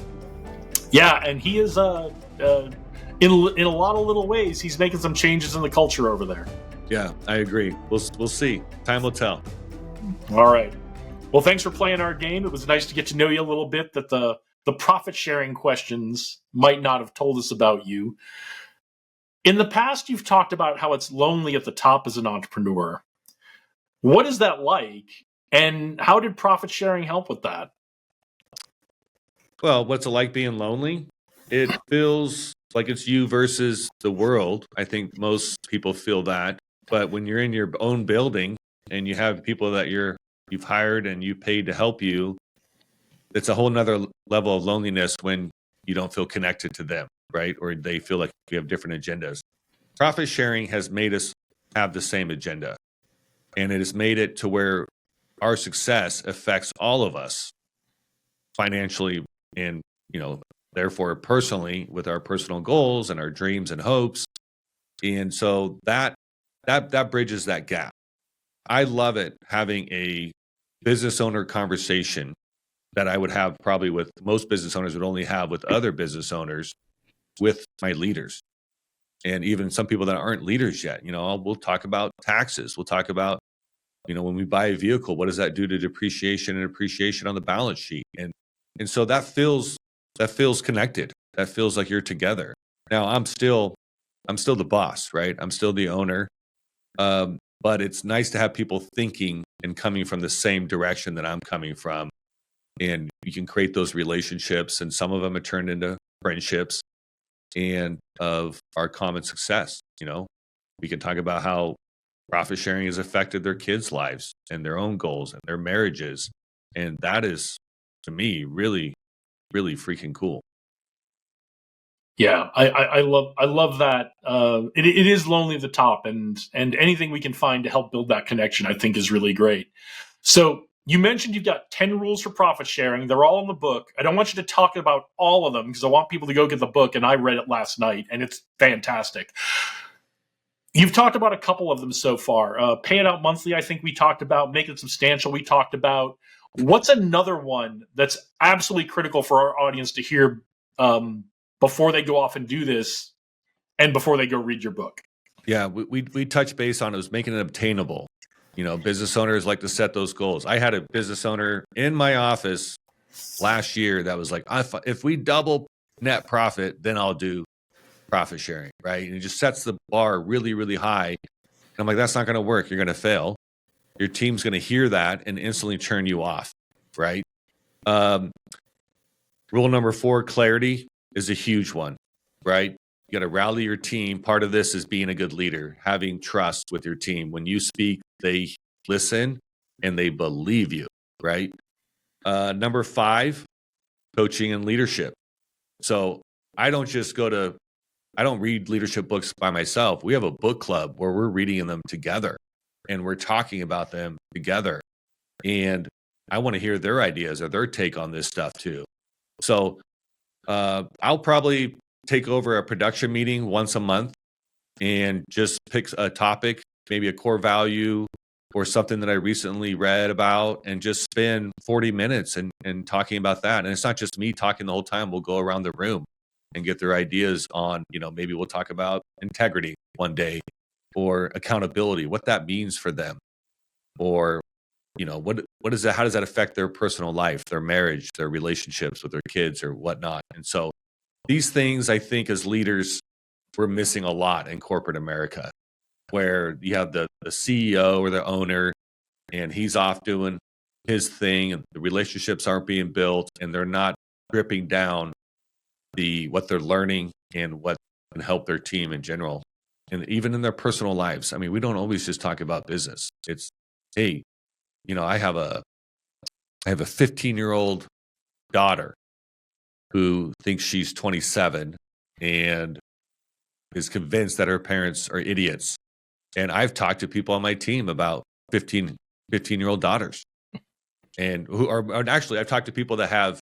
Yeah, and he is in a lot of little ways, he's making some changes in the culture over there. Yeah, I agree. We'll see. Time will tell. All right. Well, thanks for playing our game. It was nice to get to know you a little bit, that the profit sharing questions might not have told us about you. In the past, you've talked about how it's lonely at the top as an entrepreneur. What is that like? And how did profit sharing help with that? Well, what's it like being lonely? It feels like it's you versus the world. I think most people feel that. But when you're in your own building and you have people that you've hired and you paid to help you, it's a whole nother level of loneliness when you don't feel connected to them, right? Or they feel like you have different agendas. Profit sharing has made us have the same agenda, and it has made it to where our success affects all of us financially and, therefore personally, with our personal goals and our dreams and hopes. And so that bridges that gap. I love it having a business owner conversation that I would have probably with most business owners would only have with other business owners, with my leaders. And even some people that aren't leaders yet, we'll talk about taxes. We'll talk about, when we buy a vehicle, what does that do to depreciation and appreciation on the balance sheet? And so that feels connected. That feels like you're together. Now I'm still the boss, right? I'm still the owner. But it's nice to have people thinking and coming from the same direction that I'm coming from. And you can create those relationships, and some of them are turned into friendships and of our common success. We can talk about how profit sharing has affected their kids' lives and their own goals and their marriages. And that is, to me, really, really freaking cool. Yeah, I love that. It is lonely at the top, and anything we can find to help build that connection, I think, is really great. So you mentioned you've got 10 rules for profit sharing. They're all in the book. I don't want you to talk about all of them because I want people to go get the book, and I read it last night, and it's fantastic. You've talked about a couple of them so far. Pay it out monthly, I think we talked about. Make it substantial, we talked about. What's another one that's absolutely critical for our audience to hear before they go off and do this and before they go read your book? Yeah, we touch base on it was making it obtainable. Business owners like to set those goals. I had a business owner in my office last year that was like, if we double net profit, then I'll do profit sharing, right? And it just sets the bar really, really high. And I'm like, that's not going to work. You're going to fail. Your team's going to hear that and instantly turn you off, right? Rule number 4, clarity is a huge one, right? You got to rally your team. Part of this is being a good leader, having trust with your team. When you speak, they listen and they believe you, right? Number 5, coaching and leadership. So I don't read leadership books by myself. We have a book club where we're reading them together and we're talking about them together. And I want to hear their ideas or their take on this stuff too. So I'll probably take over a production meeting once a month and just pick a topic, maybe a core value or something that I recently read about, and just spend 40 minutes and talking about that. And it's not just me talking the whole time. We'll go around the room and get their ideas on, maybe we'll talk about integrity one day or accountability, what that means for them, or what is that? How does that affect their personal life, their marriage, their relationships with their kids or whatnot? And so these things, I think, as leaders, we're missing a lot in corporate America, where you have the CEO or the owner, and he's off doing his thing, and the relationships aren't being built, and they're not gripping down what they're learning and what can help their team in general, and even in their personal lives. I mean, we don't always just talk about business. It's, hey, I have a 15-year-old daughter who thinks she's 27 and is convinced that her parents are idiots. And I've talked to people on my team about 15-year-old daughters, and actually I've talked to people that have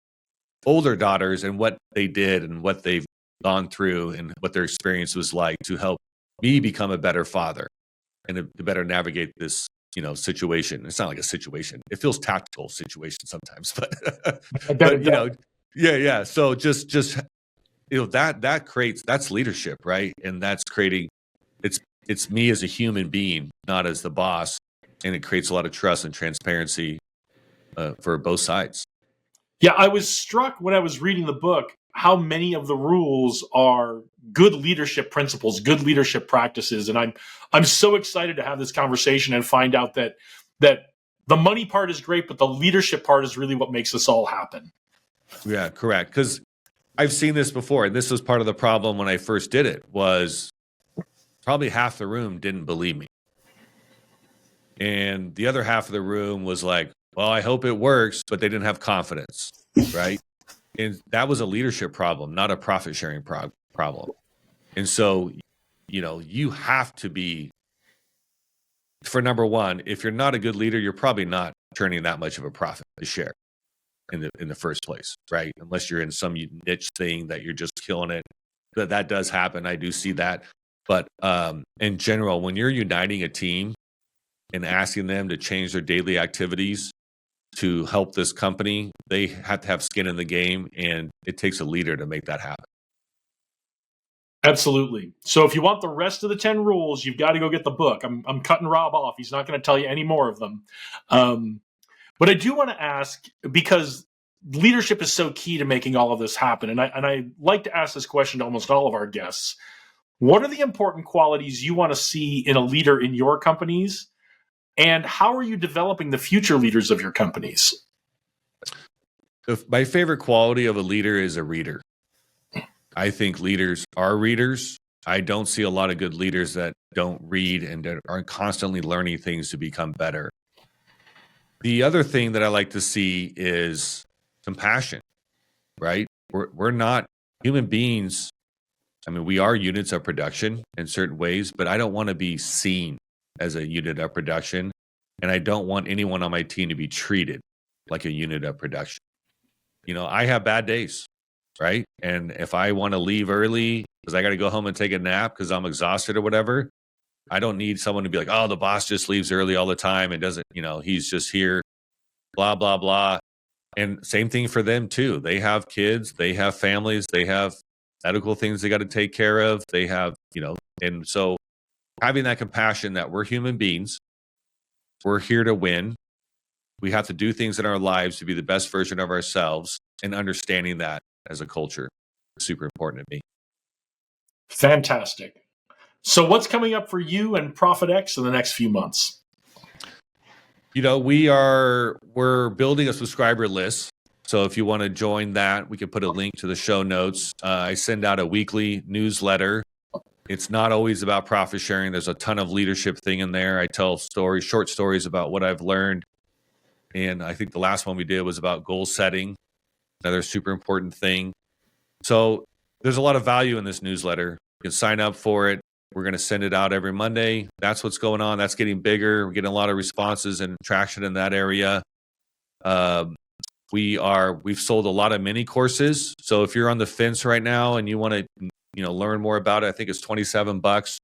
older daughters and what they did and what they've gone through and what their experience was like to help me become a better father and to better navigate this situation. It's not like a situation. It feels tactical situation sometimes, but yeah. So just that's leadership, right? And that's creating, it's me as a human being, not as the boss. And it creates a lot of trust and transparency for both sides. Yeah, I was struck when I was reading the book how many of the rules are good leadership principles, good leadership practices, and I'm so excited to have this conversation and find out that the money part is great, but the leadership part is really what makes this all happen. Yeah, correct. Because I've seen this before, and this was part of the problem when I first did it. Was probably half the room didn't believe me, and the other half of the room was like, well, I hope it works, but they didn't have confidence, right? And that was a leadership problem, not a profit sharing problem. And so, you have to be, for number one, if you're not a good leader, you're probably not turning that much of a profit to share in the first place, right? Unless you're in some niche thing that you're just killing it. But that does happen. I do see that. But in general, when you're uniting a team and asking them to change their daily activities to help this company, they have to have skin in the game, and it takes a leader to make that happen. Absolutely. So if you want the rest of the 10 rules, you've got to go get the book. I'm cutting Rob off. He's not going to tell you any more of them. But I do want to ask, because leadership is so key to making all of this happen, and I like to ask this question to almost all of our guests. What are the important qualities you want to see in a leader in your companies? And how are you developing the future leaders of your companies? My favorite quality of a leader is a reader. I think leaders are readers. I don't see a lot of good leaders that don't read and that aren't constantly learning things to become better. The other thing that I like to see is compassion, right? We're not human beings. I mean, we are units of production in certain ways, but I don't want to be seen as a unit of production. And I don't want anyone on my team to be treated like a unit of production. I have bad days, right? And if I want to leave early because I got to go home and take a nap because I'm exhausted or whatever, I don't need someone to be like, oh, the boss just leaves early all the time and doesn't, he's just here, blah, blah, blah. And same thing for them too. They have kids, they have families, they have medical things they got to take care of. They have, and so having that compassion that we're human beings, we're here to win. We have to do things in our lives to be the best version of ourselves, and understanding that as a culture is super important to me. Fantastic. So what's coming up for you and ProfitX in the next few months? We're building a subscriber list. So if you want to join that, we can put a link to the show notes. I send out a weekly newsletter. It's not always about profit sharing. There's a ton of leadership thing in there. I tell short stories about what I've learned And I think the last one we did was about goal setting, another super important thing. So there's a lot of value in this newsletter. You can sign up for it. We're going to send it out every Monday. That's what's going on. That's getting bigger. We're getting a lot of responses and traction in that area. We've sold a lot of mini courses. So if you're on the fence right now and you want to, learn more about it, I think it's $27.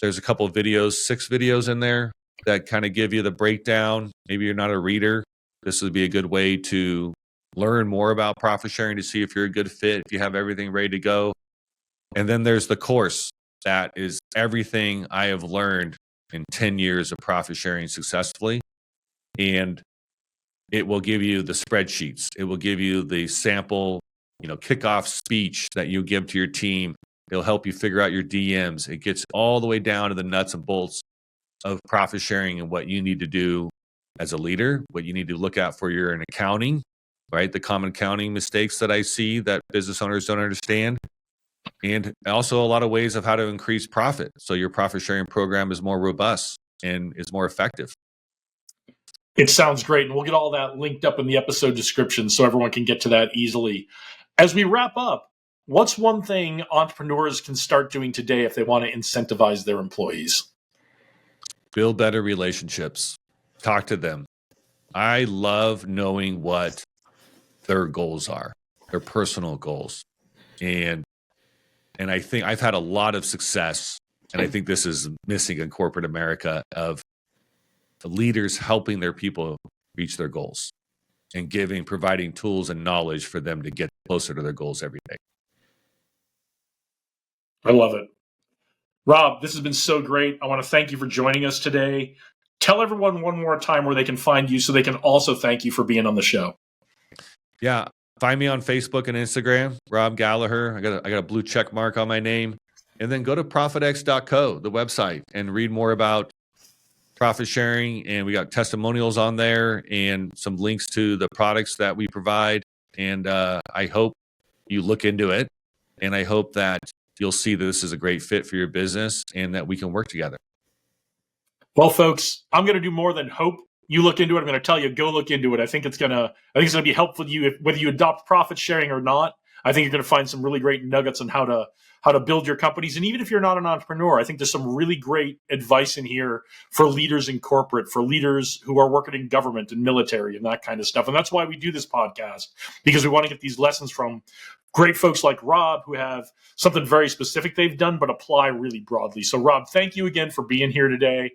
There's a couple of videos, 6 videos in there that kind of give you the breakdown. Maybe you're not a reader. This would be a good way to learn more about profit sharing to see if you're a good fit, if you have everything ready to go. And then there's the course that is everything I have learned in 10 years of profit sharing successfully. And it will give you the spreadsheets. It will give you the sample, kickoff speech that you give to your team. It'll help you figure out your DMs. It gets all the way down to the nuts and bolts of profit sharing and what you need to do as a leader, what you need to look out for your accounting, right? The common accounting mistakes that I see that business owners don't understand. And also a lot of ways of how to increase profit. So your profit sharing program is more robust and is more effective. It sounds great. And we'll get all that linked up in the episode description so everyone can get to that easily. As we wrap up, what's one thing entrepreneurs can start doing today if they want to incentivize their employees? Build better relationships. Talk to them. I love knowing what their goals are, their personal goals. And I think I've had a lot of success, and I think this is missing in corporate America, of the leaders helping their people reach their goals and providing tools and knowledge for them to get closer to their goals every day. I love it. Rob, this has been so great. I want to thank you for joining us today. Tell everyone one more time where they can find you so they can also thank you for being on the show. Yeah. Find me on Facebook and Instagram, Rob Gallaher. I got a blue check mark on my name. And then go to profitx.co, the website, and read more about profit sharing. And we got testimonials on there and some links to the products that we provide. And I hope you look into it. And I hope that you'll see that this is a great fit for your business and that we can work together. Well, folks, I'm going to do more than hope you look into it. I'm going to tell you, go look into it. I think it's going to be helpful to you whether you adopt profit sharing or not. I think you're going to find some really great nuggets on how to build your companies. And even if you're not an entrepreneur, I think there's some really great advice in here for leaders in corporate, for leaders who are working in government and military and that kind of stuff. And that's why we do this podcast, because we want to get these lessons from great folks like Rob who have something very specific they've done, but apply really broadly. So Rob, thank you again for being here today.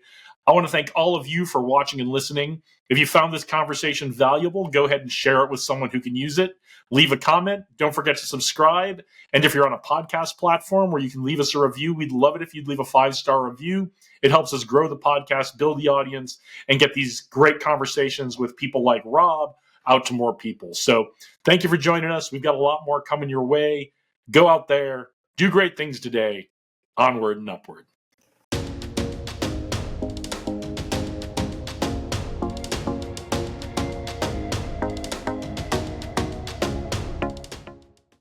I want to thank all of you for watching and listening. If you found this conversation valuable, go ahead and share it with someone who can use it. Leave a comment. Don't forget to subscribe. And if you're on a podcast platform where you can leave us a review, we'd love it if you'd leave a 5-star review. It helps us grow the podcast, build the audience, and get these great conversations with people like Rob out to more people. So thank you for joining us. We've got a lot more coming your way. Go out there, do great things today. Onward and upward.